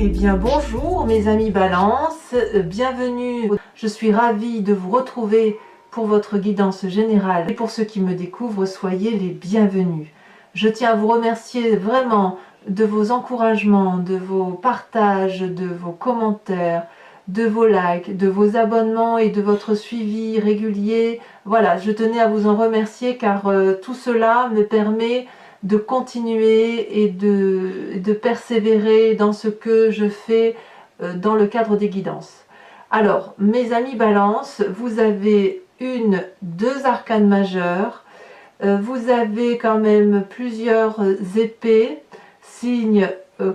Eh bien bonjour mes amis Balance, bienvenue. Je suis ravie de vous retrouver pour votre guidance générale. Et pour ceux qui me découvrent, soyez les bienvenus. Je tiens à vous remercier vraiment de vos encouragements, de vos partages, de vos commentaires, de vos likes, de vos abonnements et de votre suivi régulier. Voilà, je tenais à vous en remercier car tout cela me permet de continuer et de persévérer dans ce que je fais dans le cadre des guidances. Alors, mes amis Balance, vous avez deux arcanes majeures, vous avez quand même plusieurs épées, signe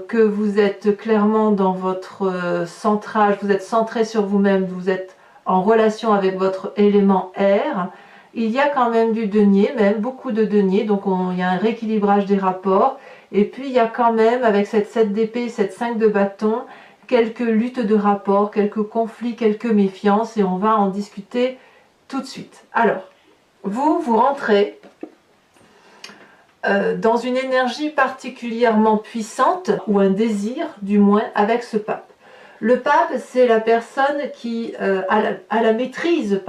que vous êtes clairement dans votre centrage, vous êtes centré sur vous-même, vous êtes en relation avec votre élément air. Il y a quand même du denier, même beaucoup de denier, donc il y a un rééquilibrage des rapports. Et puis il y a quand même, avec cette 7 d'épée, cette 5 de bâton, quelques luttes de rapports, quelques conflits, quelques méfiances, et on va en discuter tout de suite. Alors, vous rentrez dans une énergie particulièrement puissante, ou un désir du moins, avec ce pape. Le pape, c'est la personne qui a la maîtrise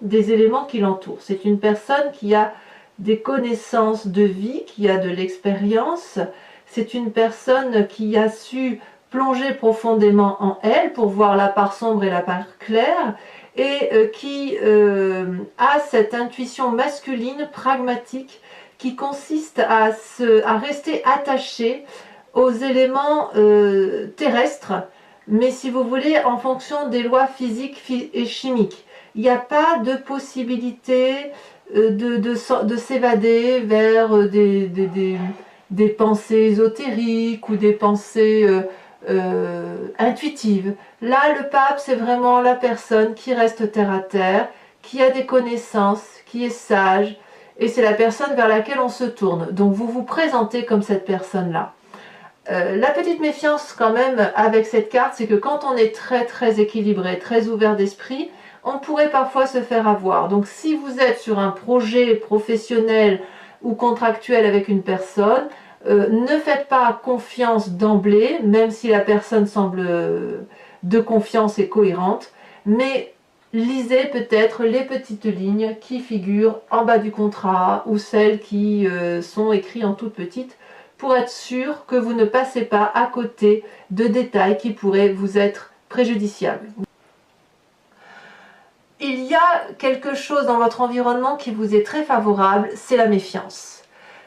des éléments qui l'entourent. C'est une personne qui a des connaissances de vie, qui a de l'expérience. C'est une personne qui a su plonger profondément en elle pour voir la part sombre et la part claire, et qui a cette intuition masculine pragmatique qui consiste à rester attaché aux éléments terrestres, mais si vous voulez, en fonction des lois physiques et chimiques. Il n'y a pas de possibilité de s'évader vers des pensées ésotériques ou des pensées intuitives. Là, le pape, c'est vraiment la personne qui reste terre à terre, qui a des connaissances, qui est sage, et c'est la personne vers laquelle on se tourne. Donc vous vous présentez comme cette personne-là. La petite méfiance quand même avec cette carte, c'est que quand on est très équilibré, très ouvert d'esprit, on pourrait parfois se faire avoir. Donc si vous êtes sur un projet professionnel ou contractuel avec une personne, ne faites pas confiance d'emblée, même si la personne semble de confiance et cohérente, mais lisez peut-être les petites lignes qui figurent en bas du contrat ou celles qui sont écrites en toutes petites, pour être sûr que vous ne passez pas à côté de détails qui pourraient vous être préjudiciables. Il y a quelque chose dans votre environnement qui vous est très favorable, c'est la méfiance.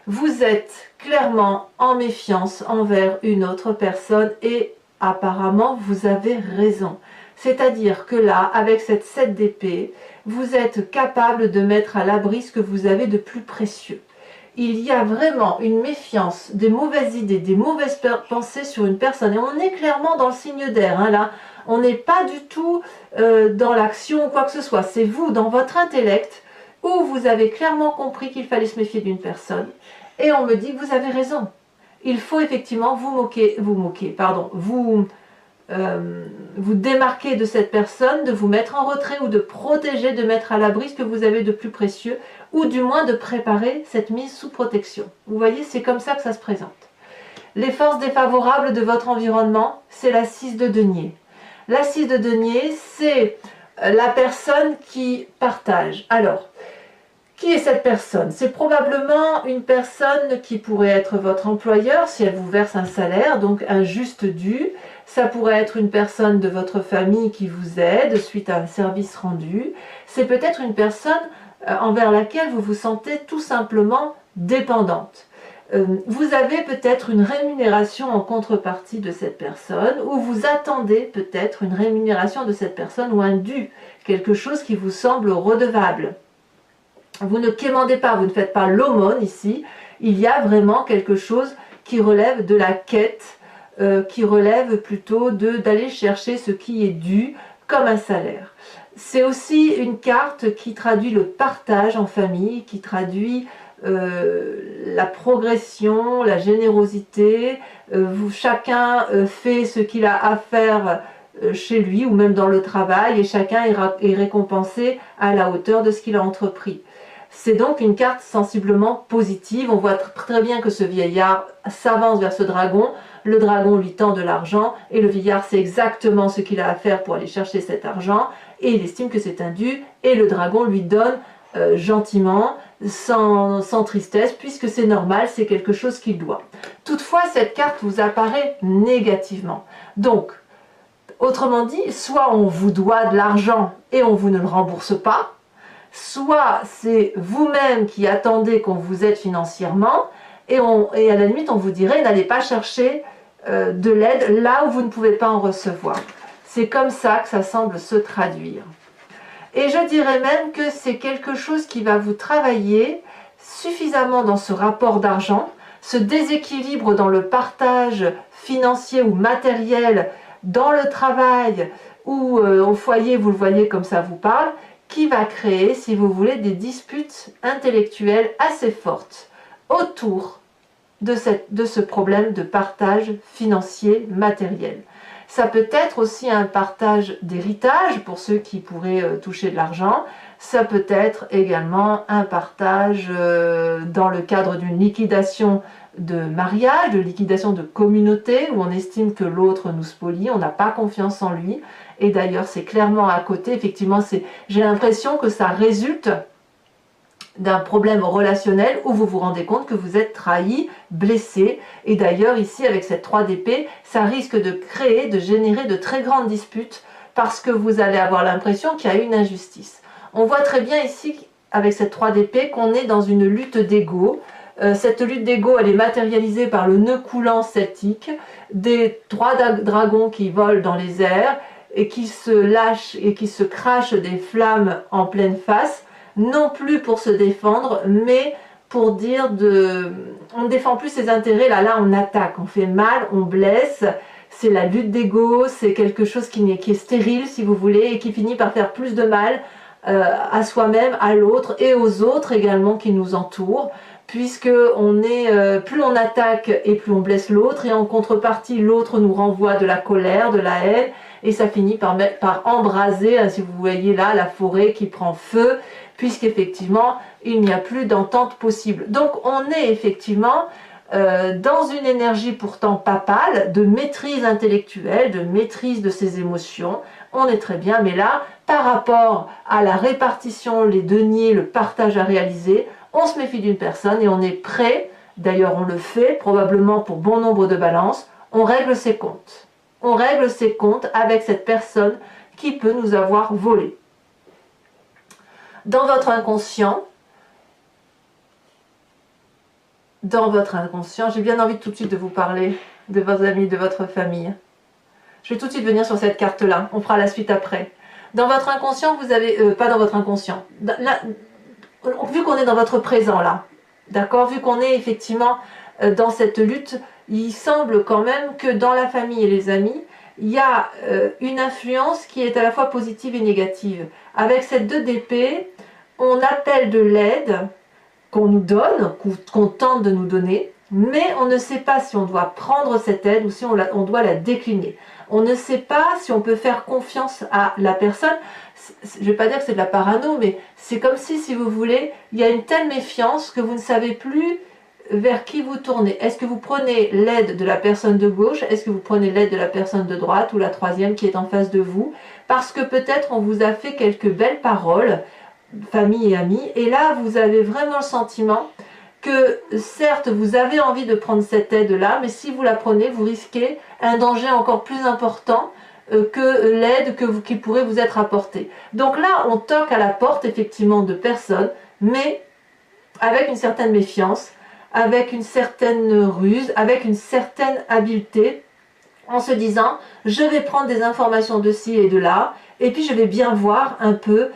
Vous êtes clairement en méfiance envers une autre personne et apparemment vous avez raison. C'est-à-dire que là, avec cette 7 d'épée, vous êtes capable de mettre à l'abri ce que vous avez de plus précieux. Il y a vraiment une méfiance, des mauvaises idées, des mauvaises pensées sur une personne. Et on est clairement dans le signe d'air, hein, là. On n'est pas du tout dans l'action ou quoi que ce soit. C'est vous, dans votre intellect, où vous avez clairement compris qu'il fallait se méfier d'une personne. Et on me dit que vous avez raison. Il faut effectivement vous démarquer de cette personne, de vous mettre en retrait ou de protéger, de mettre à l'abri ce que vous avez de plus précieux, ou du moins de préparer cette mise sous protection. Vous voyez, c'est comme ça que ça se présente. Les forces défavorables de votre environnement, c'est la 6 de denier. La 6 de denier, c'est la personne qui partage. Alors, qui est cette personne? C'est probablement une personne qui pourrait être votre employeur si elle vous verse un salaire, donc un juste dû. Ça pourrait être une personne de votre famille qui vous aide suite à un service rendu. C'est peut-être une personne envers laquelle vous vous sentez tout simplement dépendante. Vous avez peut-être une rémunération en contrepartie de cette personne, ou vous attendez peut-être une rémunération de cette personne ou un dû, quelque chose qui vous semble redevable. Vous ne quémandez pas, vous ne faites pas l'aumône ici, il y a vraiment quelque chose qui relève de la quête, qui relève plutôt d'aller chercher ce qui est dû comme un salaire. C'est aussi une carte qui traduit le partage en famille, qui traduit la progression, la générosité. Chacun fait ce qu'il a à faire chez lui ou même dans le travail, et chacun est récompensé à la hauteur de ce qu'il a entrepris. C'est donc une carte sensiblement positive. On voit très bien que ce vieillard s'avance vers ce dragon. le dragon lui tend de l'argent et le vieillard sait exactement ce qu'il a à faire pour aller chercher cet argent et il estime que c'est un dû et le dragon lui donne gentiment, sans tristesse, puisque c'est normal, c'est quelque chose qu'il doit. Toutefois, cette carte vous apparaît négativement. Donc, autrement dit, soit on vous doit de l'argent et on vous ne le rembourse pas, soit c'est vous-même qui attendez qu'on vous aide financièrement et à la limite on vous dirait n'allez pas chercher de l'aide là où vous ne pouvez pas en recevoir. C'est comme ça que ça semble se traduire. Et je dirais même que c'est quelque chose qui va vous travailler suffisamment dans ce rapport d'argent, ce déséquilibre dans le partage financier ou matériel, dans le travail ou au foyer, vous le voyez comme ça vous parle, qui va créer, si vous voulez, des disputes intellectuelles assez fortes autour de ce problème de partage financier matériel. Ça peut être aussi un partage d'héritage pour ceux qui pourraient toucher de l'argent. Ça peut être également un partage dans le cadre d'une liquidation de mariage, de liquidation de communauté, où on estime que l'autre nous spolie, on n'a pas confiance en lui. Et d'ailleurs, c'est clairement à côté, effectivement, j'ai l'impression que ça résulte d'un problème relationnel où vous vous rendez compte que vous êtes trahi, blessé. Et d'ailleurs, ici, avec cette 3 d'épée, ça risque de créer, de générer de très grandes disputes parce que vous allez avoir l'impression qu'il y a une injustice. On voit très bien ici, avec cette 3 d'épée, qu'on est dans une lutte d'ego. Cette lutte d'ego, elle est matérialisée par le nœud coulant celtique, des 3 dragons qui volent dans les airs et qui se lâchent et qui se crachent des flammes en pleine face, non plus pour se défendre, mais pour dire on ne défend plus ses intérêts, là on attaque, on fait mal, on blesse, c'est la lutte d'ego, c'est quelque chose qui est stérile si vous voulez, et qui finit par faire plus de mal à soi-même, à l'autre et aux autres également qui nous entourent, puisque plus on attaque et plus on blesse l'autre, et en contrepartie l'autre nous renvoie de la colère, de la haine, et ça finit par embraser, hein, si vous voyez là, la forêt qui prend feu, puisqu'effectivement, il n'y a plus d'entente possible. Donc, on est effectivement dans une énergie pourtant papale, de maîtrise intellectuelle, de maîtrise de ses émotions. On est très bien, mais là, par rapport à la répartition, les deniers, le partage à réaliser, on se méfie d'une personne et on est prêt, d'ailleurs on le fait, probablement pour bon nombre de balances, on règle ses comptes. On règle ses comptes avec cette personne qui peut nous avoir volé. Dans votre inconscient, j'ai bien envie tout de suite de vous parler de vos amis, de votre famille. Je vais tout de suite venir sur cette carte-là, on fera la suite après. Dans votre inconscient, vous avez... pas dans votre inconscient. Là, vu qu'on est dans votre présent, là, d'accord, vu qu'on est effectivement dans cette lutte, il semble quand même que dans la famille et les amis, il y a une influence qui est à la fois positive et négative. Avec cette 2 d'épée, on appelle de l'aide qu'on nous donne, qu'on tente de nous donner, mais on ne sait pas si on doit prendre cette aide ou si on doit la décliner. On ne sait pas si on peut faire confiance à la personne. Je ne vais pas dire que c'est de la parano, mais c'est comme si vous voulez, il y a une telle méfiance que vous ne savez plus vers qui vous tournez. Est-ce que vous prenez l'aide de la personne de gauche? Est-ce que vous prenez l'aide de la personne de droite ou la troisième qui est en face de vous? Parce que peut-être on vous a fait quelques belles paroles, famille et amis, et là vous avez vraiment le sentiment que certes vous avez envie de prendre cette aide-là, mais si vous la prenez, vous risquez un danger encore plus important que l'aide qui pourrait vous être apportée. Donc là, on toque à la porte effectivement de personnes, mais avec une certaine méfiance, avec une certaine ruse, avec une certaine habileté, en se disant je vais prendre des informations de ci et de là, et puis je vais bien voir un peu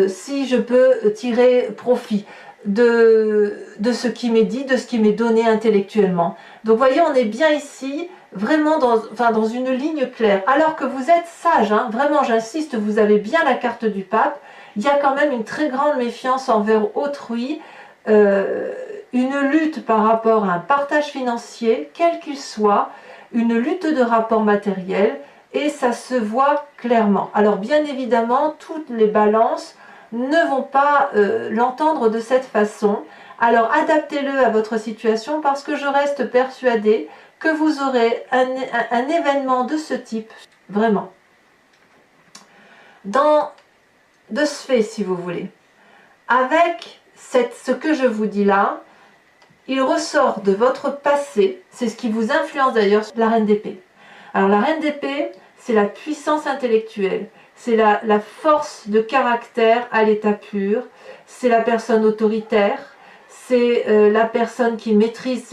si je peux tirer profit de ce qui m'est dit, de ce qui m'est donné intellectuellement. Donc vous voyez, on est bien ici, vraiment dans une ligne claire, alors que vous êtes sage, hein, vraiment j'insiste, vous avez bien la carte du pape, il y a quand même une très grande méfiance envers autrui, une lutte par rapport à un partage financier, quel qu'il soit, une lutte de rapport matériel, et ça se voit clairement. Alors bien évidemment, toutes les balances ne vont pas l'entendre de cette façon. Alors adaptez-le à votre situation, parce que je reste persuadée que vous aurez un événement de ce type, vraiment, de ce fait, si vous voulez. Avec ce que je vous dis là, il ressort de votre passé, c'est ce qui vous influence d'ailleurs sur la reine d'épée. Alors la reine d'épée, c'est la puissance intellectuelle, c'est la force de caractère à l'état pur, c'est la personne autoritaire, c'est la personne qui maîtrise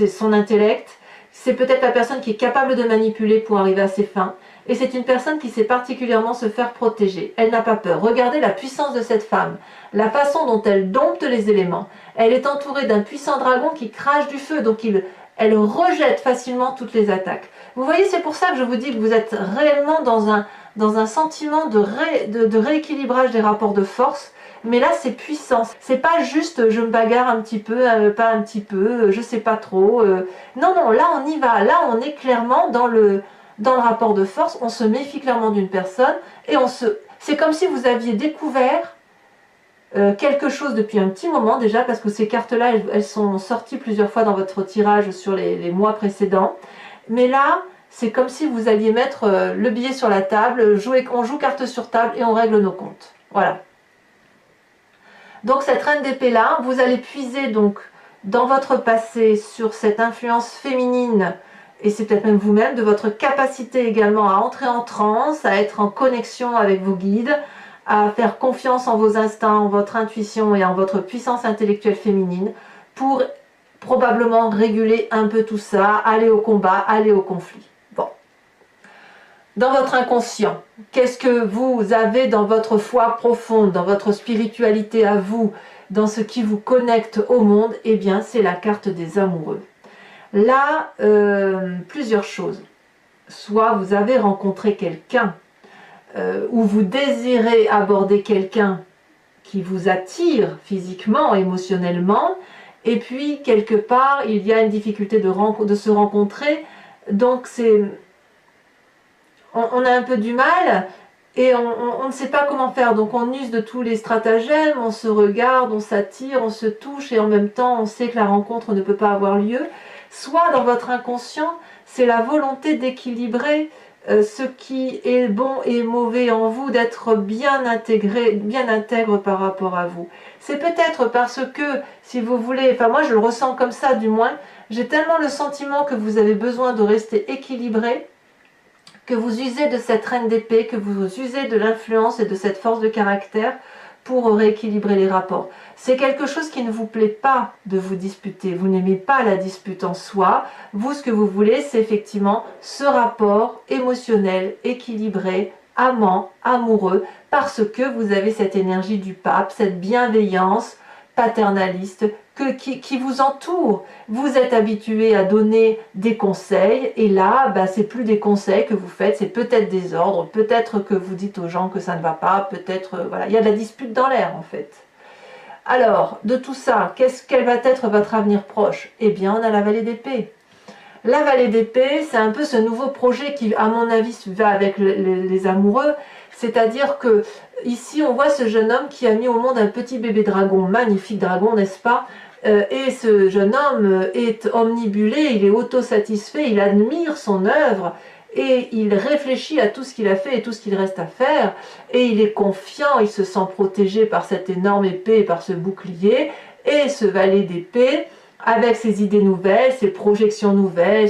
son intellect, c'est peut-être la personne qui est capable de manipuler pour arriver à ses fins, et c'est une personne qui sait particulièrement se faire protéger. Elle n'a pas peur. Regardez la puissance de cette femme, la façon dont elle dompte les éléments. Elle est entourée d'un puissant dragon qui crache du feu, donc elle rejette facilement toutes les attaques. Vous voyez, c'est pour ça que je vous dis que vous êtes réellement dans un sentiment de rééquilibrage des rapports de force. Mais là, c'est puissant. C'est pas juste je me bagarre un petit peu, pas un petit peu, je sais pas trop. Non, non, là on y va. Là, on est clairement dans le rapport de force. On se méfie clairement d'une personne et c'est comme si vous aviez découvert quelque chose depuis un petit moment déjà, parce que ces cartes-là, elles sont sorties plusieurs fois dans votre tirage sur les mois précédents. Mais là, c'est comme si vous alliez mettre le billet sur la table, on joue carte sur table et on règle nos comptes. Voilà. Donc cette reine d'épée là, vous allez puiser donc dans votre passé sur cette influence féminine, et c'est peut-être même vous-même, de votre capacité également à entrer en transe, à être en connexion avec vos guides, à faire confiance en vos instincts, en votre intuition et en votre puissance intellectuelle féminine pour probablement réguler un peu tout ça, aller au combat, aller au conflit. Bon. Dans votre inconscient, qu'est-ce que vous avez dans votre foi profonde, dans votre spiritualité à vous, dans ce qui vous connecte au monde? Eh bien, c'est la carte des amoureux. Là, plusieurs choses. Soit vous avez rencontré quelqu'un, ou vous désirez aborder quelqu'un qui vous attire physiquement, émotionnellement, et puis quelque part, il y a une difficulté de se rencontrer, donc on a un peu du mal et on ne sait pas comment faire, donc on use de tous les stratagèmes, on se regarde, on s'attire, on se touche et en même temps on sait que la rencontre ne peut pas avoir lieu. Soit dans votre inconscient, c'est la volonté d'équilibrer ce qui est bon et mauvais en vous, d'être bien intégré, bien intègre par rapport à vous. C'est peut-être parce que, si vous voulez, enfin moi je le ressens comme ça du moins, j'ai tellement le sentiment que vous avez besoin de rester équilibré, que vous usez de cette reine d'épée, que vous usez de l'influence et de cette force de caractère pour rééquilibrer les rapports. C'est quelque chose qui ne vous plaît pas de vous disputer, vous n'aimez pas la dispute en soi, vous ce que vous voulez c'est effectivement ce rapport émotionnel, équilibré, amant, amoureux, parce que vous avez cette énergie du pape, cette bienveillance paternaliste qui vous entoure. Vous êtes habitué à donner des conseils et là, c'est plus des conseils que vous faites, c'est peut-être des ordres, peut-être que vous dites aux gens que ça ne va pas, peut-être, voilà, il y a de la dispute dans l'air en fait. Alors, de tout ça, quel va être votre avenir proche? Eh bien, on a la vallée d'épée. La vallée d'épée, c'est un peu ce nouveau projet qui, à mon avis, va avec les amoureux. C'est-à-dire que ici, on voit ce jeune homme qui a mis au monde un petit bébé dragon, magnifique dragon, n'est-ce pas? Et ce jeune homme est omnibulé, il est autosatisfait, il admire son œuvre et il réfléchit à tout ce qu'il a fait et tout ce qu'il reste à faire. Et il est confiant, il se sent protégé par cette énorme épée, par ce bouclier. Et ce valet d'épée, avec ses idées nouvelles, ses projections nouvelles,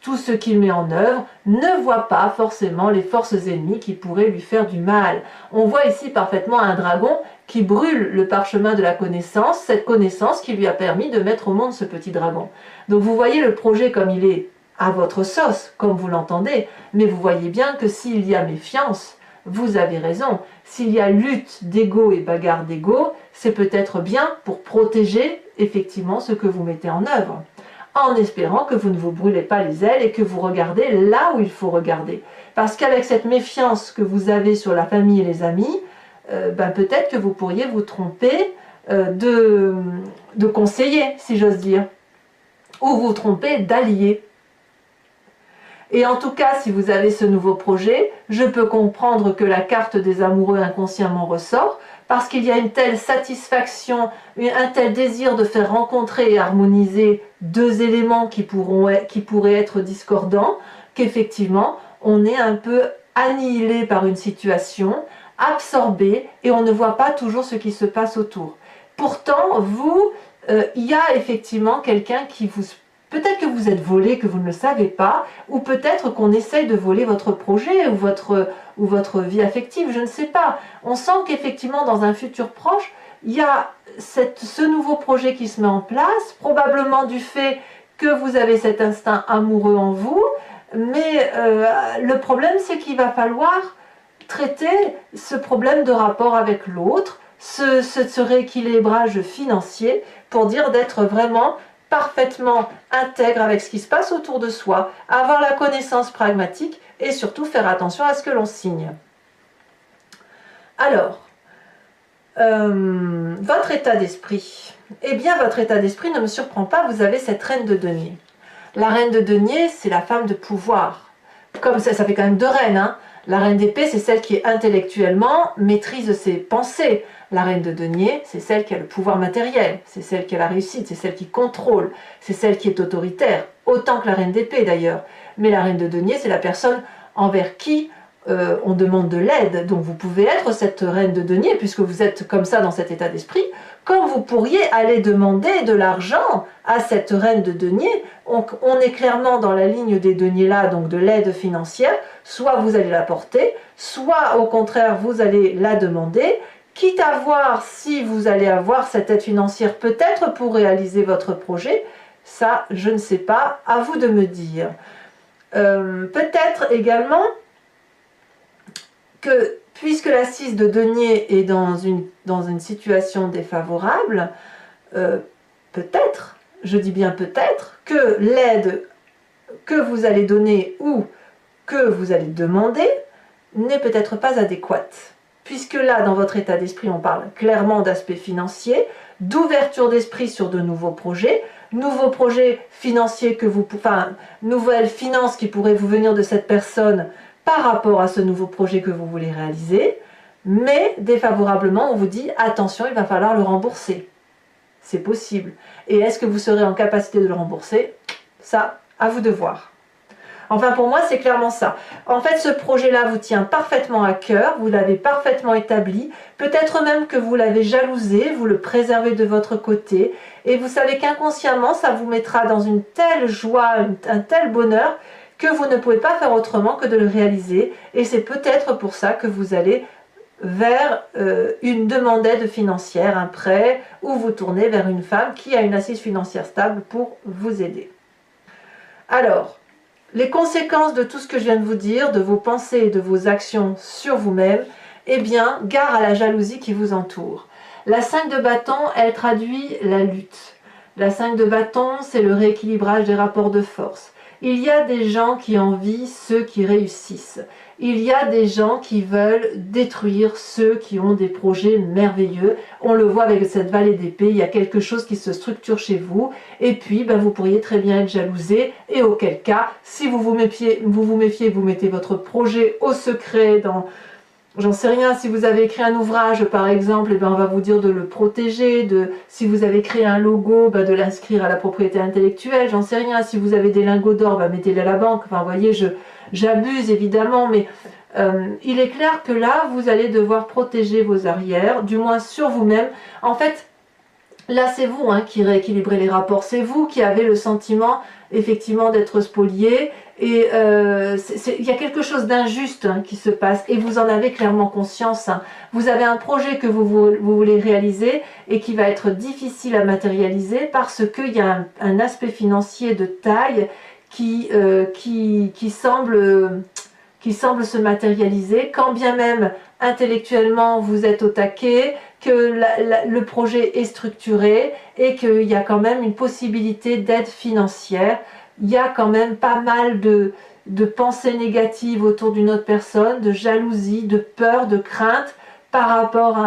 tout ce qu'il met en œuvre, ne voit pas forcément les forces ennemies qui pourraient lui faire du mal. On voit ici parfaitement un dragon qui brûle le parchemin de la connaissance, cette connaissance qui lui a permis de mettre au monde ce petit dragon. Donc vous voyez le projet comme il est à votre sauce, comme vous l'entendez, mais vous voyez bien que s'il y a méfiance, vous avez raison. S'il y a lutte d'ego et bagarre d'ego, c'est peut-être bien pour protéger effectivement ce que vous mettez en œuvre, en espérant que vous ne vous brûlez pas les ailes et que vous regardez là où il faut regarder. Parce qu'avec cette méfiance que vous avez sur la famille et les amis, peut-être que vous pourriez vous tromper de conseiller, si j'ose dire, ou vous tromper d'allié. Et en tout cas, si vous avez ce nouveau projet, je peux comprendre que la carte des amoureux inconsciemment ressort, parce qu'il y a une telle satisfaction, un tel désir de faire rencontrer et harmoniser deux éléments qui pourraient être discordants, qu'effectivement, on est un peu annihilé par une situation, absorbé, et on ne voit pas toujours ce qui se passe autour. Pourtant, vous, il y a effectivement quelqu'un qui vous... Peut-être que vous êtes volé, que vous ne le savez pas, ou peut-être qu'on essaye de voler votre projet ou votre vie affective, je ne sais pas. On sent qu'effectivement, dans un futur proche, il y a ce nouveau projet qui se met en place, probablement du fait que vous avez cet instinct amoureux en vous, mais le problème, c'est qu'il va falloir traiter ce problème de rapport avec l'autre, ce rééquilibrage financier, pour dire d'être vraiment parfaitement intègre avec ce qui se passe autour de soi, avoir la connaissance pragmatique et surtout faire attention à ce que l'on signe. Alors, votre état d'esprit. Eh bien, votre état d'esprit ne me surprend pas, vous avez cette reine de denier. La reine de denier, c'est la femme de pouvoir. Comme ça fait quand même deux reines, hein. La reine d'épée, c'est celle qui intellectuellement maîtrise ses pensées. La reine de denier, c'est celle qui a le pouvoir matériel, c'est celle qui a la réussite, c'est celle qui contrôle, c'est celle qui est autoritaire, autant que la reine d'épée d'ailleurs. Mais la reine de denier, c'est la personne envers qui on demande de l'aide. Donc vous pouvez être cette reine de denier, puisque vous êtes comme ça dans cet état d'esprit, comme vous pourriez aller demander de l'argent à cette reine de denier. On est clairement dans la ligne des deniers là, donc de l'aide financière. Soit vous allez l'apporter, soit au contraire vous allez la demander, quitte à voir si vous allez avoir cette aide financière peut-être pour réaliser votre projet. Ça, je ne sais pas, à vous de me dire. Peut-être également que, puisque la 6 de denier est dans une situation défavorable, peut-être, je dis bien peut-être, que l'aide que vous allez donner ou que vous allez demander n'est peut-être pas adéquate. Puisque là, dans votre état d'esprit, on parle clairement d'aspect financier, d'ouverture d'esprit sur de nouveaux projets financiers nouvelles finances qui pourraient vous venir de cette personne par rapport à ce nouveau projet que vous voulez réaliser, mais défavorablement, on vous dit attention, il va falloir le rembourser. C'est possible. Et est-ce que vous serez en capacité de le rembourser? Ça, à vous de voir. Enfin, pour moi, c'est clairement ça. En fait, ce projet-là vous tient parfaitement à cœur, vous l'avez parfaitement établi, peut-être même que vous l'avez jalousé, vous le préservez de votre côté, et vous savez qu'inconsciemment, ça vous mettra dans une telle joie, un tel bonheur, que vous ne pouvez pas faire autrement que de le réaliser, et c'est peut-être pour ça que vous allez vers une demande d'aide financière, un prêt, ou vous tournez vers une femme qui a une assise financière stable pour vous aider. Alors, les conséquences de tout ce que je viens de vous dire, de vos pensées et de vos actions sur vous-même, eh bien, gare à la jalousie qui vous entoure. La 5 de bâton, elle traduit la lutte. La 5 de bâton, c'est le rééquilibrage des rapports de force. Il y a des gens qui envient ceux qui réussissent. Il y a des gens qui veulent détruire ceux qui ont des projets merveilleux. On le voit avec cette vallée d'épée, il y a quelque chose qui se structure chez vous. Et puis, vous pourriez très bien être jalousé. Et auquel cas, si vous vous méfiez, vous mettez votre projet au secret dans... J'en sais rien, si vous avez écrit un ouvrage par exemple, on va vous dire de le protéger, si vous avez créé un logo, de l'inscrire à la propriété intellectuelle, j'en sais rien, si vous avez des lingots d'or, mettez-les à la banque, enfin vous voyez, j'abuse évidemment, mais il est clair que là, vous allez devoir protéger vos arrières, du moins sur vous-même. En fait, là c'est vous qui rééquilibrez les rapports, c'est vous qui avez le sentiment effectivement d'être spolié, et il y a quelque chose d'injuste qui se passe, et vous en avez clairement conscience. Vous avez un projet que vous voulez réaliser et qui va être difficile à matérialiser parce qu'il y a un aspect financier de taille qui semble se matérialiser, quand bien même intellectuellement vous êtes au taquet, que le projet est structuré et qu'il y a quand même une possibilité d'aide financière. Il y a quand même pas mal de pensées négatives autour d'une autre personne, de jalousie, de peur, de crainte par rapport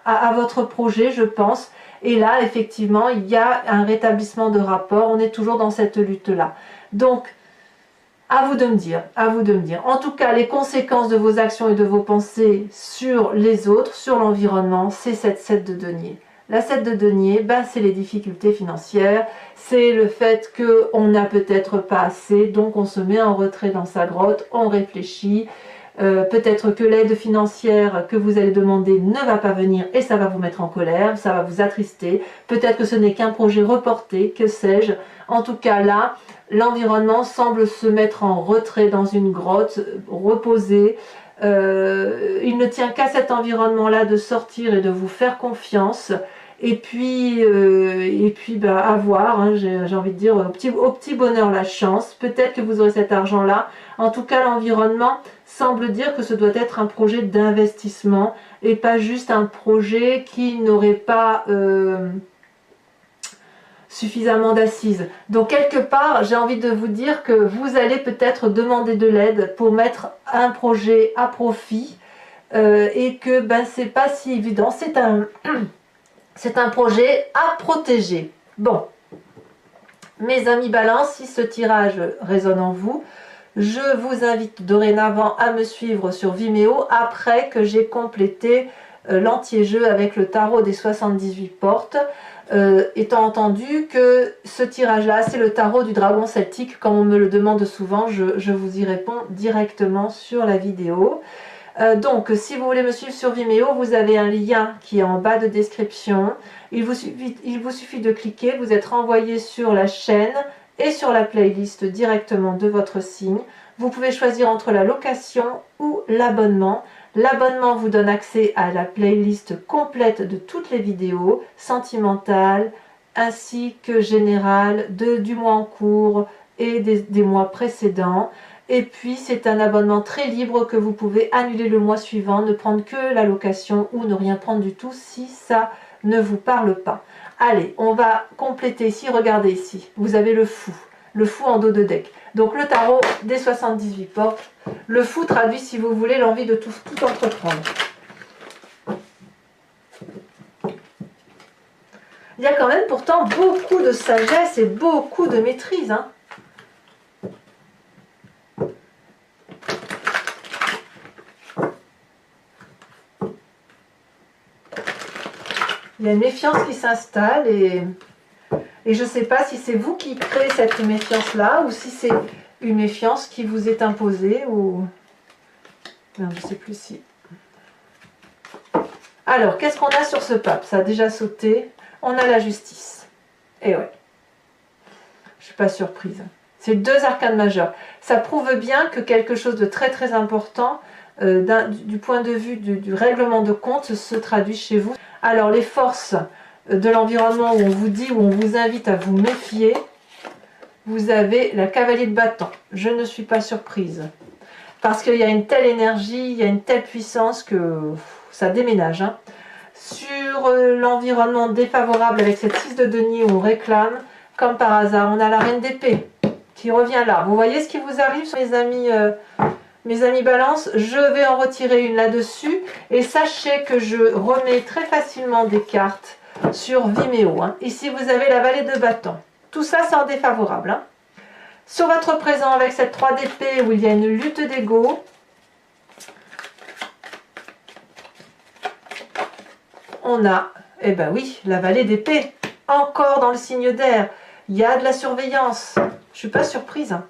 à votre projet, je pense. Et là, effectivement, il y a un rétablissement de rapport. On est toujours dans cette lutte-là. Donc, À vous de me dire, à vous de me dire. En tout cas, les conséquences de vos actions et de vos pensées sur les autres, sur l'environnement, c'est cette 7 de denier. La 7 de denier, ben, c'est les difficultés financières, c'est le fait qu'on n'a peut-être pas assez, donc on se met en retrait dans sa grotte, on réfléchit. Peut-être que l'aide financière que vous allez demander ne va pas venir et ça va vous mettre en colère, ça va vous attrister. Peut-être que ce n'est qu'un projet reporté, que sais-je. En tout cas là, l'environnement semble se mettre en retrait dans une grotte, reposé. Il ne tient qu'à cet environnement-là de sortir et de vous faire confiance. Et puis bah, à voir, hein, j'ai envie de dire, au petit bonheur la chance. Peut-être que vous aurez cet argent-là. En tout cas, l'environnement semble dire que ce doit être un projet d'investissement et pas juste un projet qui n'aurait pas suffisamment d'assises. Donc quelque part, j'ai envie de vous dire que vous allez peut-être demander de l'aide pour mettre un projet à profit et que ben, c'est pas si évident. C'est un projet à protéger. Bon, mes amis Balance, si ce tirage résonne en vous, je vous invite dorénavant à me suivre sur Vimeo après que j'ai complété l'anti-jeu avec le tarot des 78 portes, étant entendu que ce tirage-là, c'est le tarot du dragon celtique, comme on me le demande souvent, je vous y réponds directement sur la vidéo. Donc, si vous voulez me suivre sur Vimeo, vous avez un lien qui est en bas de description. Il vous suffit de cliquer, vous êtes renvoyé sur la chaîne et sur la playlist directement de votre signe. Vous pouvez choisir entre la location ou l'abonnement. L'abonnement vous donne accès à la playlist complète de toutes les vidéos, sentimentales ainsi que générales, du mois en cours et des mois précédents. Et puis c'est un abonnement très libre que vous pouvez annuler le mois suivant, ne prendre que la location ou ne rien prendre du tout si ça ne vous parle pas. Allez, on va compléter ici, regardez ici, vous avez le fou en dos de deck. Donc le tarot des 78 portes, le fou traduit si vous voulez l'envie de tout entreprendre. Il y a quand même pourtant beaucoup de sagesse et beaucoup de maîtrise, hein. Il y a une méfiance qui s'installe et je ne sais pas si c'est vous qui créez cette méfiance-là ou si c'est une méfiance qui vous est imposée ou... Non, je ne sais plus si... Alors, qu'est-ce qu'on a sur ce pape? Ça a déjà sauté. On a la justice. Et ouais. Je ne suis pas surprise. C'est deux arcanes majeures. Ça prouve bien que quelque chose de très très important du point de vue du règlement de compte se traduit chez vous. Alors les forces de l'environnement où on vous dit, où on vous invite à vous méfier, vous avez la cavalier de bâton. Je ne suis pas surprise. Parce qu'il y a une telle énergie, il y a une telle puissance que ça déménage. Hein. Sur l'environnement défavorable avec cette 6 de denier où on réclame, comme par hasard, on a la reine d'épée qui revient là. Vous voyez ce qui vous arrive, mes amis Balance, je vais en retirer une là-dessus et sachez que je remets très facilement des cartes sur Vimeo. Hein. Ici, vous avez la vallée de bâton. Tout ça, c'est en défavorable. Hein. Sur votre présent, avec cette 3 d'épée où il y a une lutte d'ego, on a, eh ben oui, la vallée d'épée. Encore dans le signe d'air. Il y a de la surveillance. Je ne suis pas surprise. Hein.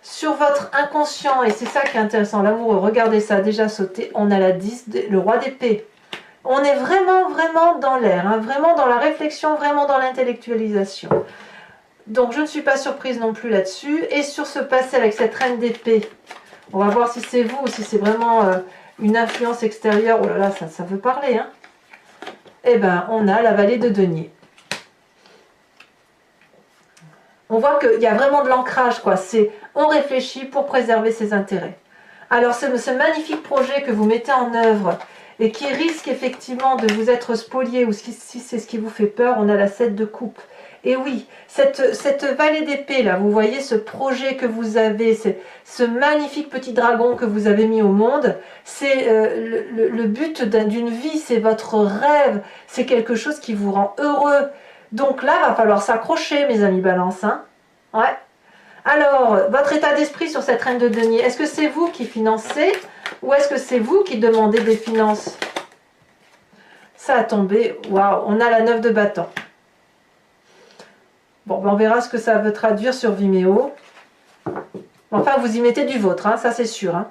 Sur votre inconscient, et c'est ça qui est intéressant, l'amoureux, regardez ça, déjà sauté, on a la 10, le roi d'épée. On est vraiment, vraiment dans l'air, hein, vraiment dans la réflexion, vraiment dans l'intellectualisation. Donc je ne suis pas surprise non plus là-dessus. Et sur ce passé avec cette reine d'épée, on va voir si c'est vous ou si c'est vraiment une influence extérieure. Oh là là, ça veut parler. Hein. Eh bien, on a la vallée de denier. On voit qu'il y a vraiment de l'ancrage, quoi. C'est on réfléchit pour préserver ses intérêts. Alors, ce magnifique projet que vous mettez en œuvre et qui risque effectivement de vous être spolié ou si c'est ce qui vous fait peur, on a la 7 de coupe. Et oui, cette vallée d'épée, là, vous voyez ce projet que vous avez, ce magnifique petit dragon que vous avez mis au monde, c'est le but d'une vie, c'est votre rêve, c'est quelque chose qui vous rend heureux. Donc là, il va falloir s'accrocher, mes amis Balance. Hein, ouais. Alors, votre état d'esprit sur cette reine de denier, est-ce que c'est vous qui financez ou est-ce que c'est vous qui demandez des finances? Ça a tombé, waouh, on a la 9 de bâton. Bon, ben on verra ce que ça veut traduire sur Vimeo. Enfin, vous y mettez du vôtre, hein, ça c'est sûr. Hein.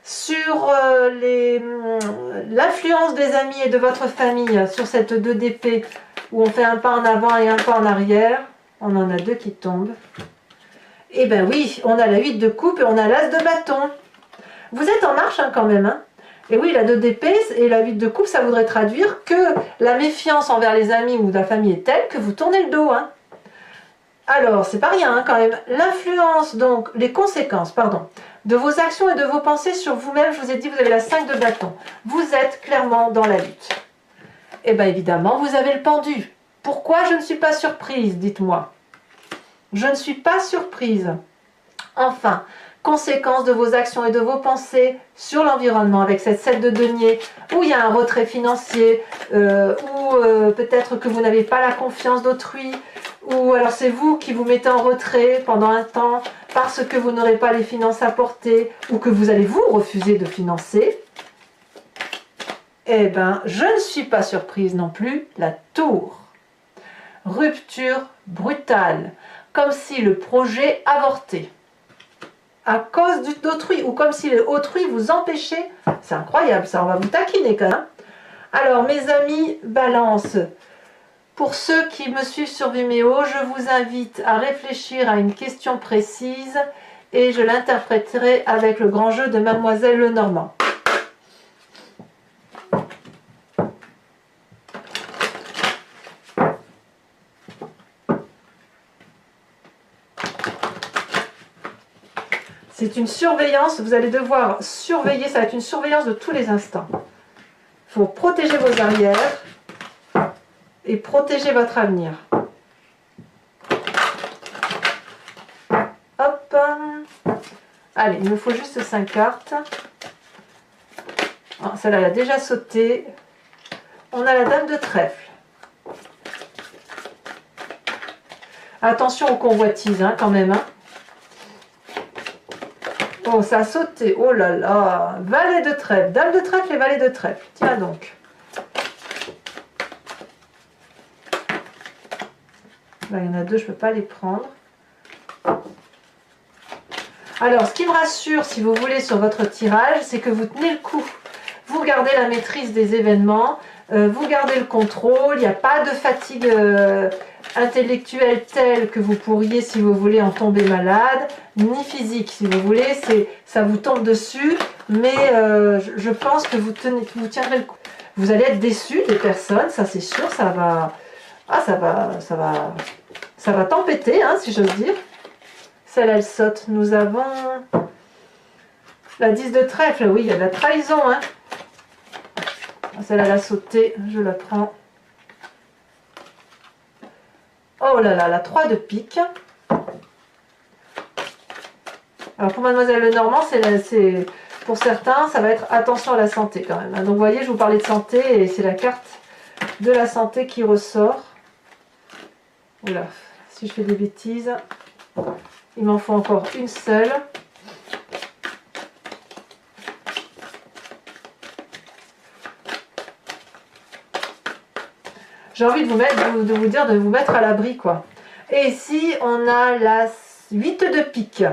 Sur l'influence des amis et de votre famille sur cette 2 d'épée, où on fait un pas en avant et un pas en arrière, on en a 2 qui tombent. Eh bien oui, on a la 8 de coupe et on a l'as de bâton. Vous êtes en marche hein, quand même. Hein. Et oui, la 2 d'épée et la 8 de coupe, ça voudrait traduire que la méfiance envers les amis ou la famille est telle que vous tournez le dos. Hein. Alors, c'est pas rien hein, quand même. L'influence, donc, les conséquences, pardon, de vos actions et de vos pensées sur vous-même, je vous ai dit, vous avez la 5 de bâton. Vous êtes clairement dans la lutte. Et bien évidemment, vous avez le pendu. Pourquoi je ne suis pas surprise, dites-moi. Je ne suis pas surprise. Enfin, conséquence de vos actions et de vos pensées sur l'environnement avec cette 7 de denier où il y a un retrait financier, ou peut-être que vous n'avez pas la confiance d'autrui, ou alors c'est vous qui vous mettez en retrait pendant un temps parce que vous n'aurez pas les finances apportées ou que vous allez vous refuser de financer. Eh bien, je ne suis pas surprise non plus, la tour. Rupture brutale, comme si le projet avortait. À cause d'autrui, ou comme si autrui vous empêchait. C'est incroyable, ça, on va vous taquiner quand même. Alors, mes amis Balance, pour ceux qui me suivent sur Vimeo, je vous invite à réfléchir à une question précise et je l'interpréterai avec le grand jeu de Mademoiselle Lenormand. C'est une surveillance, vous allez devoir surveiller, ça va être une surveillance de tous les instants. Il faut protéger vos arrières et protéger votre avenir. Hop. Allez, il me faut juste 5 cartes. Oh, celle-là, elle a déjà sauté. On a la dame de trèfle. Attention aux convoitises, hein, quand même. Hein. Oh, ça a sauté. Oh là là. Valet de trèfle. Dame de trèfle et valet de trèfle. Tiens donc. Là, il y en a 2, je ne peux pas les prendre. Alors, ce qui me rassure, si vous voulez, sur votre tirage, c'est que vous tenez le coup. Vous gardez la maîtrise des événements, vous gardez le contrôle, il n'y a pas de fatigue intellectuelle telle que vous pourriez, si vous voulez, en tomber malade, ni physique, si vous voulez, ça vous tombe dessus, mais je pense que vous tiendrez le coup. Vous allez être déçu des personnes, ça c'est sûr, ça va tempêter, hein, si j'ose dire. Celle-là, elle saute. Nous avons la 10 de trèfle, oui, il y a de la trahison, hein. Celle-là, elle a sauté, je la prends. Oh là là, la 3 de pique. Alors pour Mademoiselle Lenormand, pour certains, ça va être attention à la santé quand même. Donc vous voyez, je vous parlais de santé et c'est la carte de la santé qui ressort. Oula, si je fais des bêtises, il m'en faut encore une seule. J'ai envie de vous dire de vous mettre à l'abri, quoi. Et ici, on a la 8 de pique.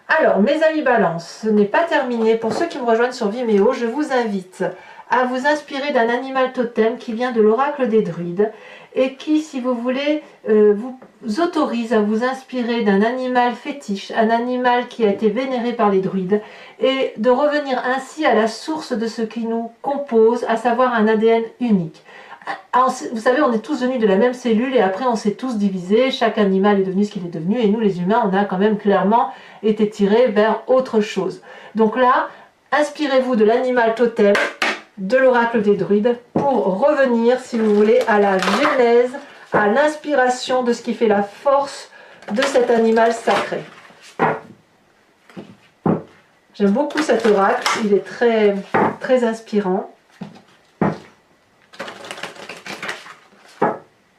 Alors, mes amis Balance, ce n'est pas terminé. Pour ceux qui me rejoignent sur Vimeo, je vous invite à vous inspirer d'un animal totem qui vient de l'oracle des druides et qui, si vous voulez, vous autorise à vous inspirer d'un animal fétiche, un animal qui a été vénéré par les druides, et de revenir ainsi à la source de ce qui nous compose, à savoir un ADN unique. Alors, vous savez, on est tous venus de la même cellule et après on s'est tous divisés, chaque animal est devenu ce qu'il est devenu et nous les humains, on a quand même clairement été tirés vers autre chose. Donc là, inspirez-vous de l'animal totem, de l'oracle des druides, pour revenir, si vous voulez, à la genèse, à l'inspiration de ce qui fait la force de cet animal sacré. J'aime beaucoup cet oracle, il est très, très inspirant.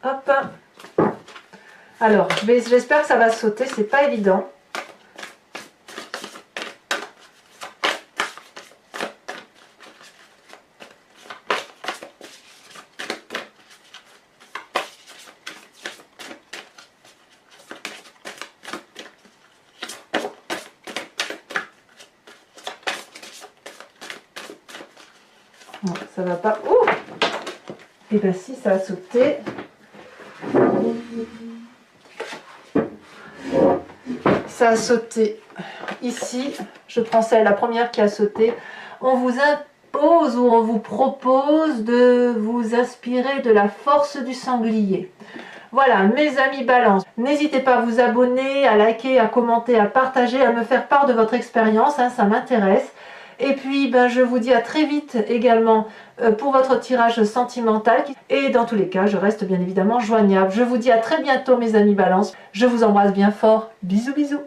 Hop. Alors, j'espère que ça va sauter, c'est pas évident. Non, ça va pas. Ouh! Et bien si, ça a sauté. Ça a sauté ici. Je prends celle, la première qui a sauté. On vous impose ou on vous propose de vous inspirer de la force du sanglier. Voilà, mes amis Balance, n'hésitez pas à vous abonner, à liker, à commenter, à partager, à me faire part de votre expérience, hein, ça m'intéresse. Et puis, ben, je vous dis à très vite également pour votre tirage sentimental. Et dans tous les cas, je reste bien évidemment joignable. Je vous dis à très bientôt mes amis Balance. Je vous embrasse bien fort. Bisous, bisous.